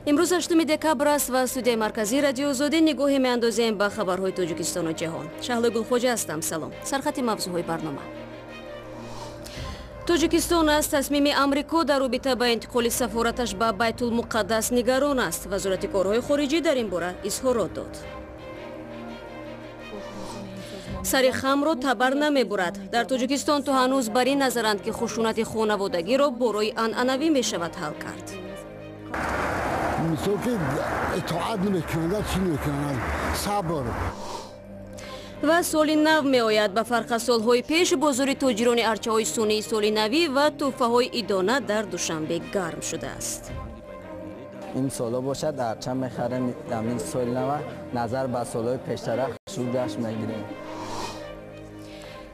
امروز 8 دکبر است و استودیوی مرکزی رادیو آزادی نگاهی می‌اندازیم به خبرهای تاجیکستان و جهان. شهلا گلخوجه هستم. سلام. سرخط موضوعهای برنامه. تاجیکستان از تصمیم آمریکا در رابطه با انتقال سفارتش به بیت المقدس نگران است. وزارت کارهای خارجی در این باره اظهارات داد. سر خم را تبر نمی‌برد. در تاجیکستان تا هنوز بر این نظرند که خشونت خانوادگی را برای عنعنوی می‌شود حل کرد. و سال نو می آید. به فرق سالهای پیش بازار تاجران ارچه‌های سنی سال نوی و تحفه‌های عیدانه در دوشنبه گرم شده است. این سالا باشد ارچه می‌خریم در سال نو نظر به سالهای پیشتر شروعش می‌گیریم.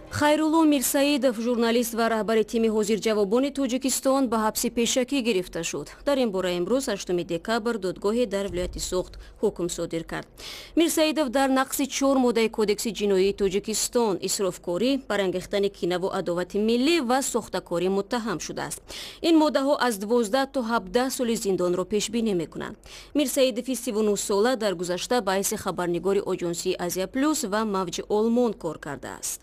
خیرالله میرسعیدов ژورنالیست و رهبر تیم حاضرجوابان تاجیکستان به حبس پیشکی گرفته شد. در این باره امروز 8 دکبر دادگاهی در ولایت سوخت حکم صادر کرد. میرسعیدov در نقض 4 ماده کودکس جنایی تاجیکستان، اسرافکاری، برانگیختن کینه و عداوت ملی و ساختکاری متهم شده است. این ماده ها از 12 تا 17 سال زندان را پیش بینی میکنند. میرسعیدov 39 ساله در گذشته به حیث خبرنگار آژانسی آزیا پلوس و موج آلمان کار کرده است.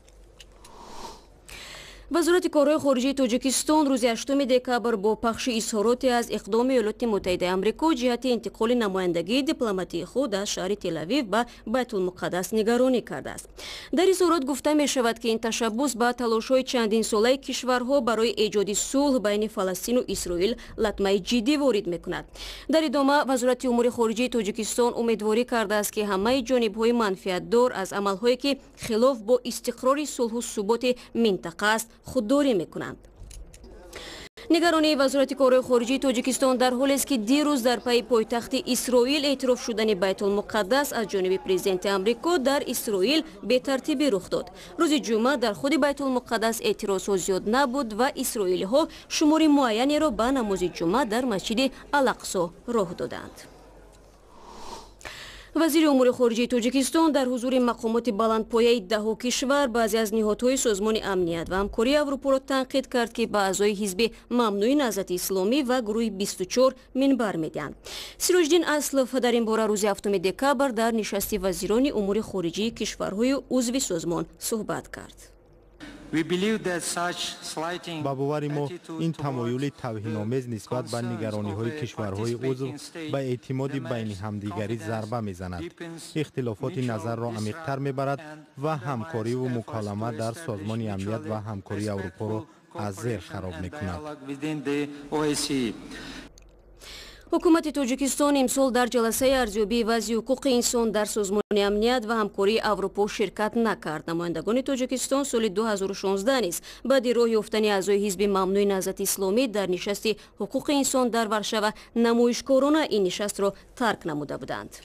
وزارت کارهای خارجی تاجیکستان روز 8 دکبر با پخش اظهاراتی از اقدام ایالات متحده آمریکا جهت انتقال نمایندگی دیپلماتی خود از شهر تل اویو به بیت المقدس نگرانی کرده است. در اظهارات گفته می شود که این تشبث به تلاش‌های چندین ساله کشورها برای ایجاد صلح بین فلسطین و اسرائیل لطمه جدی وارد می‌کند. در ادامه وزارت امور خارجه تاجیکستان امیدواری کرده است که همه جانب‌های منفعت‌دار از عمل‌هایی که خلاف با استقرار صلح و ثبات منطقه است خودداری میکنند. نگرانی وزارت کارهای خارجی تاجیکستان در حالی است که دیروز در پی پایتخت اسرائیل اعتراف شدن بیت المقدس از جانب پرزیدنت آمریکا در اسرائیل به ترتیبی رخ داد. روز جمعه در خود بیت المقدس اعتراضات زیاد نبود و اسرائیلی ها شمار معینی را به نماز جمعه در مسجد الاقصی راه دادند. وزیر امور خارجه تاجیکستان در حضور مقامات بلندپایه 10 کشور بعضی از نهادهای سازمان امنیت و همکاری اروپا را تنقید کرد که به اعضای حزب ممنوع نهضت اسلامی و گروه 24 منبر میدهند. سیراجدین اسلف در این باره روز 7 دکبر در نشست وزیران امور خارجه کشورهای عضو سازمان صحبت کرد. با باور ما این تمایل توهین‌آمیز نسبت به نگرانی‌های کشورهای عضو به اعتماد بین همدیگری ضربه می‌زند، اختلافات نظر را عمیق‌تر می‌برد و همکاری و مکالمه در سازمان امنیت و همکاری اروپا را از زیر خراب می‌کند. حکومت تاجیکستان امسال در جلسه ارزیابی وضع حقوق انسان در سازمان امنیت و همکاری اروپا شرکت نکرد. نمایندگان تاجیکستان سال 2016 نیز بعد راه یافتن اعضای حزب ممنوع نهضت اسلامی در نشست حقوق انسان در ورشو نمایشکارانه این نشست را ترک نموده بودند.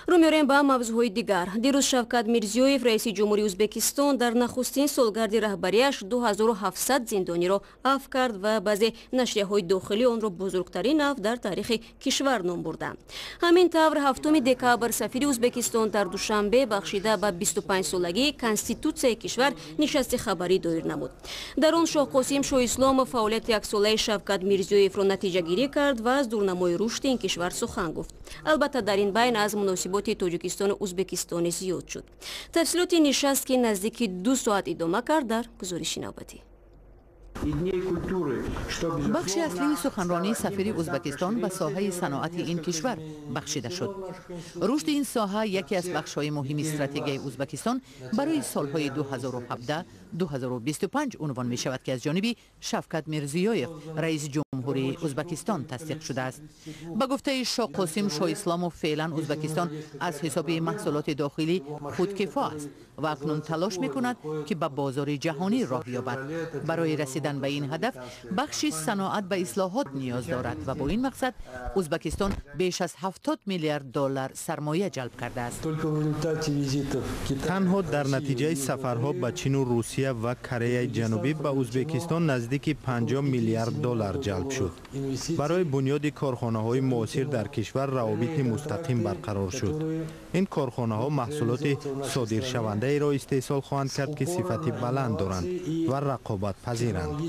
رو می‌ریم به موضوعهای دیگر. دیروز شوکت میرزیویف رئیس جمهوری ازبکستان در نخستین سالگرد رهبریش 2700 زندانی را عفو کرد و بعضی نشریه‌های داخلی آن را بزرگترین عفو در تاریخ کشور نام بردند. همین طور 7 دکبر سفیر ازبکستان در دوشنبه بخشیده به 25 سالگی کنستیتوسیای کشور نشست خبری دایر نمود. در آن شاه قاسم شاه اسلام فعالیت یک ساله شوکت میرزیویف را نتیجه گیری کرد و از دورنمای رشد این کشور سخن گفت. البته در این بین از مناسبات تاجیکستان و ازبکستان زیاد شد. تفصیلات نشست که نزدیک 2 ساعت ادامه کرد در گزارش نوبتی. بخش اصلی سخنرانی سفیر ازبکستان به ساحه صنعت این کشور بخشیده شد. رشد این ساحه یکی از بخش‌های مهم استراتژی ازبکستان برای سالهای 2017-2025 عنوان می شود که از جانب شوکت میرزیویف رئیس جمهوری ازبکستان تصدیق شده است. با گفته شاه قاسم شاه اسلام فعلا ازبکستان از حساب محصولات داخلی خودکفا است و اکنون تلاش می کند که به بازار جهانی راه یابد. برای رسیدن به این هدف بخشی صنعت به اصلاحات نیاز دارد و با این مقصد ازبکستان بیش از 70 میلیارد دلار سرمایه جلب کرده است. تنها در نتیجه سفرها به چین و روسیه و کره جنوبی به ازبکستان نزدیک 50 میلیارد دلار جلب ایجاد شد. برای بنیاد کارخانه‌های معاصر در کشور روابط مستقیم برقرار شد. این کارخانه‌ها محصولات صادرشونده را استحصال خواهند کرد که صفت بلند دارند و رقابت پذیرند.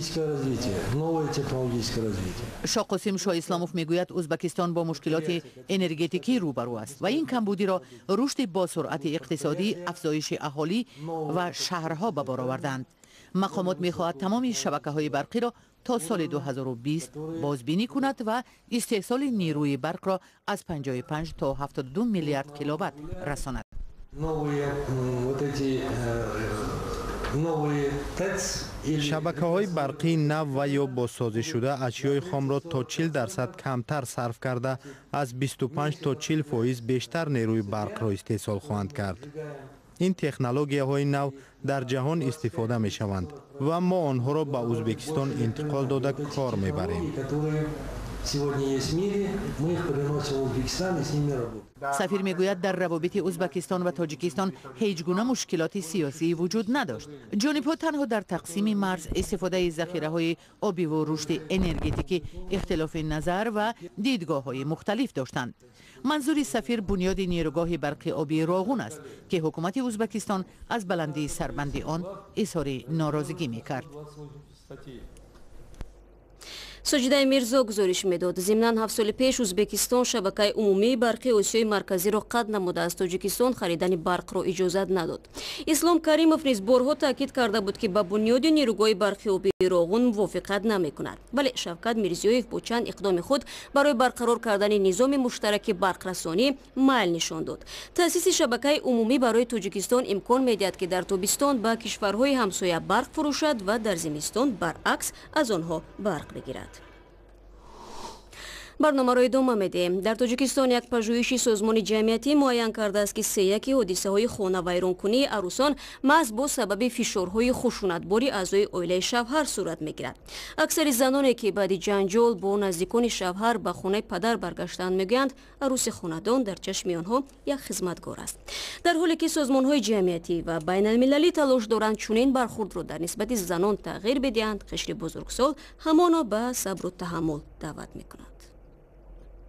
شاه قاسم شاه اسلاموف میگوید ازبکستان با مشکلات انرژتیکی روبرو است و این کمبودی را رشد با سرعت اقتصادی، افزایش اهالی و شهرها به بار آوردند. مقامات میخواهد تمام شبکه‌های برقی را تا سال 2020 بازبینی کند و استحصال نیروی برق را از 55 تا 72 میلیارد کیلووات رساند. شبکه‌های برقی نو و یا بازسازی شده اشیای خام را تا 40% کمتر صرف کرده از 25 تا 40% بیشتر نیروی برق را استحصال خواهند کرد. این تکنولوژی‌های نو در جهان استفاده می‌شوند و ما آنها را به ازبکستان انتقال داده کار می‌بریم. سفیر میگوید در روابط ازبکستان و تاجیکستان هیچ گونه مشکلات سیاسی وجود نداشت. جانب‌ها تنها در تقسیم مرز، استفاده ذخیره‌های آبی و رشد انرژتیکی اختلاف نظر و دیدگاه‌های مختلف داشتند. منظور سفیر بنیاد نیروگاه برق آبی راغون است که حکومت ازبکستان از بلندی سربند آن اظهار ناراضگی می‌کرد. ساجیده میرزا گزارش میداد. ضمناً 7 سال پیش ازبکستان شبکه عمومی برقی آسیای مرکزی را قطع نموده از تاجیکستان خریدن برق را اجازت نداد. اسلام کریمов نیز بارها تاکید کرده بود که با بنیاد نیروگاه برقی آبی راغون موافقت نمیکند. ولی شوکت میرزیویف با چند اقدام خود برای برقرار کردن نظام مشترک برقرسانی میل نشان داد. تأسیس شبکه عمومی برای تاجیکستان امکان میدهد که در تابستان به کشورهای همسایه برق فروشد و در زمستان برعکس از آنها برق بگیرد. برنامه را ادامه میدیم. در تاجیکستان یک پژوهش سازمان جمعیتی معین کرده است که 3 حادثه های خانه ویرانکنی عروسان محض با سبب فشارهای خشونتباری اعضای عائله شوهر صورت میگیرد. اکثر زنانی که بعد جنجال با نزدیکان شوهر به خانه پدر برگشتند میگویند عروس خاندان در چشم آنها یک خدمتگار است. در حالی که سازمان های جمعیتی و بین المللی تلاش دارند چنین برخورد را در نسبت زنان تغییر بدهند، قشر بزرگسال همانا به صبر و تحمل دعوت میکنند.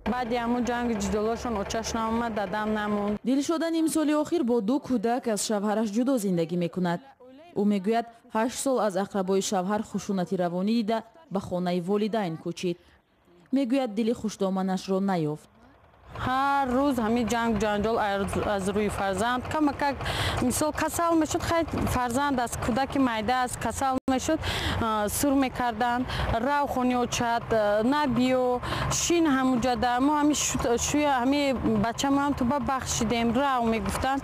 بعد همون جنگ جدالاشون اوچش نامد دادم نموند. دلشده نیم سال اخیر با 2 کودک از شوهرش جدا زندگی میکند. او میگوید 8 سال از اقربای شوهر خشونتی روانی دیده به خانه والدین کوچید. میگوید دل خوشدامنش را نیافت. هر روز همین جنگ جنجال از روی فرزند کمک مثال کسل میشد. خیلی فرزند از کودک معده از کسل میشد سر میکردن رو خونی و چد نبیو شین همونجا در ما همین شوی همین بچه ما هم تو بخشیدیم رو میگفتن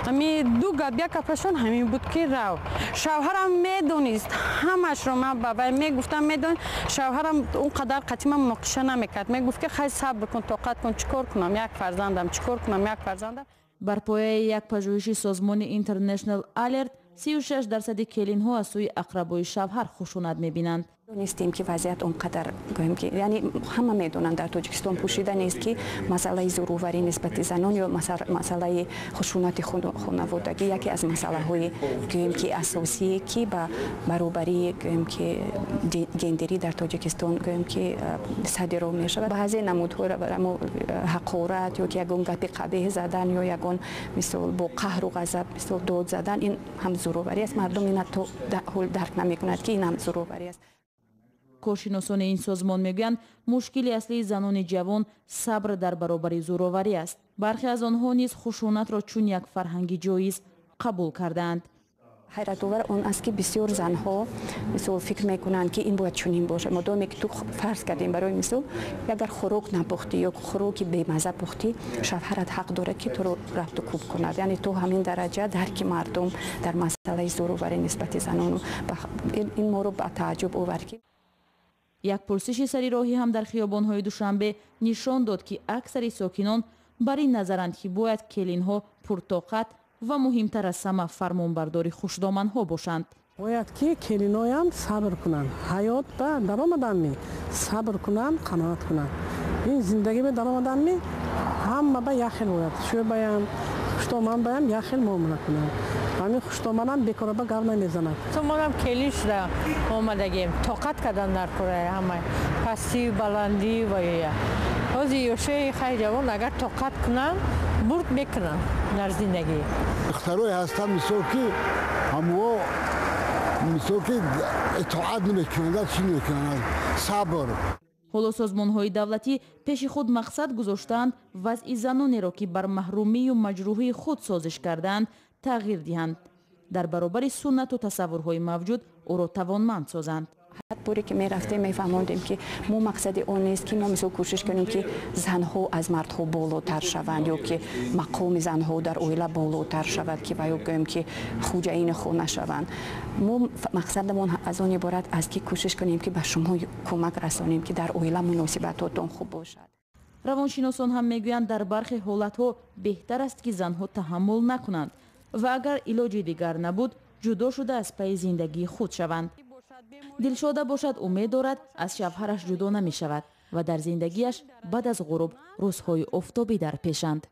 همین 2 گب یک کپشون همین بود که رو شوهرم میدونست همش رو من بابا میگفتم میدون شوهرم اونقدر قطعی من مناقشه نمیکرد. میگفت که خیلی صبر کن طاقت کن چیکار کنم یک فرزندم چیکار کنم یک فرزندم. بر پایه یک پژوهش سازمان اینترنشنال آلرت 36% کلین ها از سوی اقربای شوهر خشونت میبینند. نیستیم که وضعیت اونقدر گویم که یعنی همه میدونن در تاجیکستان پوشیده نیست که مسئله زوروری نسبت زنان یا مسئله خشونت خانوادگی یکی از مسئله های گویم که اساسی که با برابری گویم که جندری در تاجیکستان گویم که صادر میشه. بعضی نمودها را حقارت یا که یگون گپ قبیح زدن یا یگون مثلا با قهر و غضب مثلا داد زدن این هم زوروری است. مردم این تو درک نمیکنند که این هم زوروری است. کارشناسان این سازمان میگویند مشکل اصلی زنان جوان صبر در برابر زوراوری است. برخی از آنها نیز خشونت را چون یک فرهنگی جایز قبول کردند. حیرت آور اون است که بسیار زنها مثلا فکر میکنند که این باید چنین باشه. مادامی که تو فرض کردیم برای مثلا اگر خوراک نپختی یا خوراکی بی‌مزه پختی شوهرت حق داره که تو رو رفت و کوب کند. یعنی تو همین درجه درک مردم در مسئله زوراوری نسبت زنان این ما رو به تعجب آورد. یک پرسش سری راهی هم در خیابان‌های دوشنبه نشان داد که اکثر ساکنان بر این نظرند که باید کلین‌ها پرطاقت و مهمتر از همه فرمانبرداری خوشدامن‌ها باشند. باید که کلین‌ها هم صبر کنند. حیات به درآمدن می صبر کنند، قناعت کنند. این زندگی به درآمدن می همه به یخل باید شو بیان خوشدامن بیان یخل معامله کنند. همین خوشدامنان بیکار به گاو نمیزنند. تو ما هم کلیش را آمدگیم طاقت کردن در کره همه پستی و بلندی و یا از یوشه خیلی جوان اگر طاقت کنن برد میکنن در زندگی. اختراعی هستم مثل که همو مثل که اطاعت نمیکنن چی نمیکنن صبر. ҳоло созмонҳои давлатӣ пеши худ мақсад гузоштаанд вазъи занонеро ки бар маҳрумию маҷрӯҳии худ созиш кардаанд тағйир диҳанд, дар баробари суннату тасаввурҳои мавҷуд ӯро тавонманд созанд. هر باری که می رفتیم می فهمیدیم که مو مقصد اون نیست که ما مثل کوشش کنیم که زنها از مردها بالاتر شوند یا که مقام زنها در اویله بالاتر شود که باید گویم که خوجین خود نشوند. مو مقصدمون از اون عبارت است که کوشش کنیم که به شما کمک رسانیم که در اویله مناسبتاتون خوب باشد. равоншиносон ҳам мегӯянд дар бархе ҳолатҳо беҳтар аст ки занҳо таҳаммул накунанд ва агар илоҷи дигар набуд ҷудо шуда аз пайи зиндагии худ шаванд. дилшода бошад умед дорад аз шавҳараш ҷудо намешавад ва дар зиндагиаш баъд аз ғуруб рӯзҳои офтобӣ дар пешанд.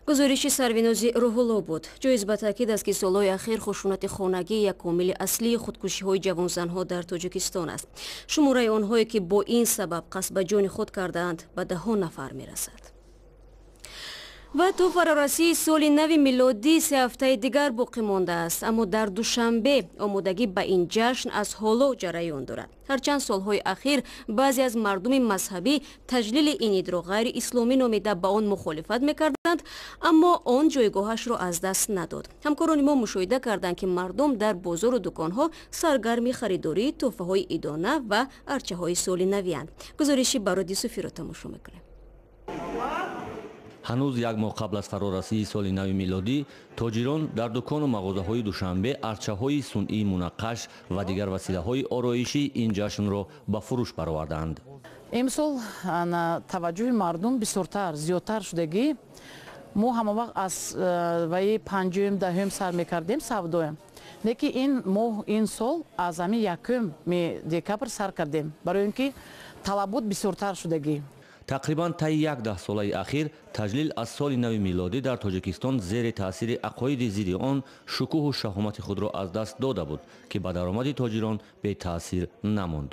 гузориши сарвинози рӯҳулло буд. ҷоиз ба таъкид аст ки солҳои ахир хушунати хонагӣ як омили аслии худкушиҳои ҷавонзанҳо дар тоҷикистон аст. шумораи онҳое ки бо ин сабаб қасд ба ҷони худ кардаанд ба 10 нафар мерасад. ва то фарорасии соли нави милодӣ 3 ҳафтаи дигар боқӣ мондааст, аммо дар душанбе омодагӣ ба ин ҷашн аз ҳоло ҷараён дорад. ҳарчанд солҳои ахир баъзе аз мардуми мазҳабӣ таҷлили ин идро ғайри исломӣ номида ба он мухолифат мекарданд, аммо он ҷойгоҳашро аз даст надод. ҳамкорони мо мушоҳида карданд ки мардум дар бозору дуконҳо саргарми харидории тӯҳфаҳои идона ва арчаҳои соли навианд. гузориши Бароди Суфиро тамошо мекунем. ҳанӯз як моҳ қабл аз фарорасии соли нави милодӣ тоҷирон дар дукону мағозаҳои душанбе арчаҳои сунъии мунаққаш ва дигар василаҳои ороишӣ ин ҷашнро ба фурӯш баровардаанд. имсол таваҷҷӯҳи мардум бисёртар зиёдтар шудагӣ мо ҳамавақт аз ваи 5-10 сар мекардем савдоем, лекин ин моҳ ин сол аз ҳамин 1 декабр сар кардем, барои ин ки талабот бисёртар шудагӣ. тақрибан таи 10 солаи ахир таҷлил аз соли нави милодӣ дар тоҷикистон зери таъсири ақоиди зидди он шукӯҳу шаҳомати худро аз даст дода буд ки ба даромади тоҷирон бетаъсир намонд.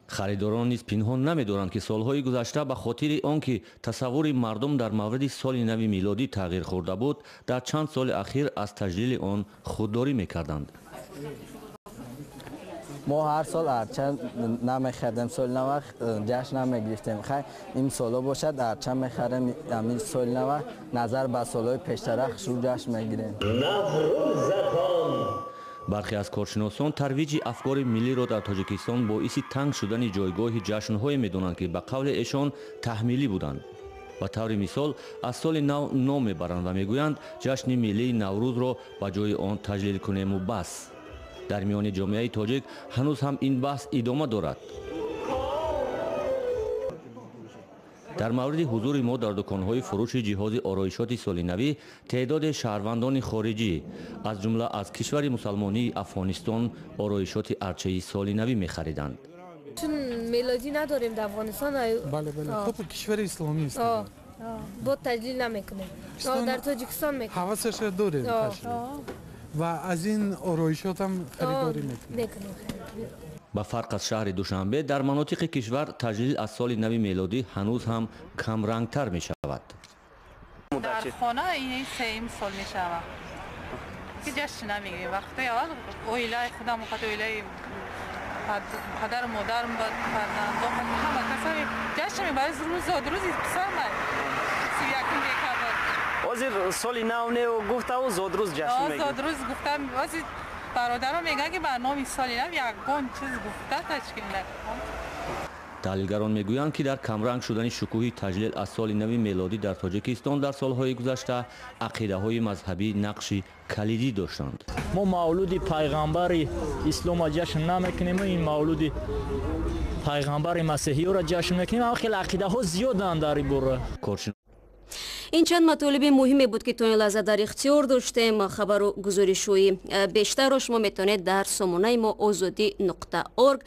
харидорон низ пинҳон намедоранд ки солҳои гузашта ба хотири он ки тасаввури мардум дар мавриди соли нави милодӣ тағйир хӯрда буд, дар чанд соли ахир аз таҷлили он худдорӣ мекарданд. ما هر سال ارچه نمیخریدیم، سال نو جشن نمیگرفتیم. خیلی این سالا باشد ارچه میخریم، همین سال نو نظر به سالهای پیشتر شو جشن میگیریم. برخی از کارشناسان ترویج افکار ملی را در تاجیکستان باعث تنگ شدن جایگاه جشن‌های میدونند که به قول ایشان تحمیلی بودند. به طور مثال از سال نو نام میبرند و میگویند جشن ملی نوروز را به جای آن تجلیل کنیم و بس. در میان جامعه تاجیک هنوز هم این بحث ادامه دارد. در مورد حضور ما در دکان‌های فروش جهاز آرایشات سال نوی تعداد شهروندان خارجی از جمله از کشور مسلمانی افغانستان آرایشات ارچه سال نوی می‌خریدند. چون میلادی نداریم در افغانستان. بله خب کشور اسلامی است. با تجلیل نمیکنیم. در تاجیکستان میکنیم. حواسش داریم. و از این آرایشات هم خریداری میکنیم. با فرق از شهر دوشنبه در مناطق کشور تجلیل از سال نو میلادی هنوز هم کم رنگ تر می شود. در خانه این سیم سال می شود که جشن نمیگیریم. وقتی اول اویله خودم وقت اویله پدر و مادرم و فرزندان همه کسایی جشن میبریم. روزی پسر من 31 دکبر وزیر سال نو نو گفته و زادروز جشن میگیریم. زادروز گفتم وزیر برادرم میگن که برنامه سال نو یکگان چیز گفته تشکیل نکنم. تحلیلگران میگویند که در کمرنگ شدن شکوه تجلیل از سال نو میلادی در تاجیکستان در سالهای گذشته عقیده‌های مذهبی نقشی کلیدی داشتند. ما مولود پیغمبر اسلام جشن نمیکنیم، این مولود پیغمبر مسیحی را جشن میکنیم. اما خیلی عقیده‌ها زیادند در این باره. این چند مطالب مهمی بود که تا این لحظه در اختیار داشتیم. خبر و گزارش‌های بیشتر را شما میتونید در سامانه ما azadi.org،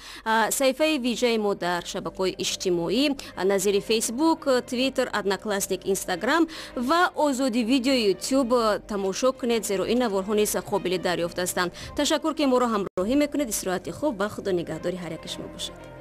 صفحه ویژه ما در شبکه‌های اجتماعی نظیر فیسبوک، توییتر، ادناکلاسنیک، اینستاگرام و آزادی ویدیو یوتیوب تماشا کنید، زیرا این نوارها نیز قابل دریافت هستند. تشکر که ما را همراهی میکنید. استراحت خوب و خدا نگهداری هر یک شما باشد.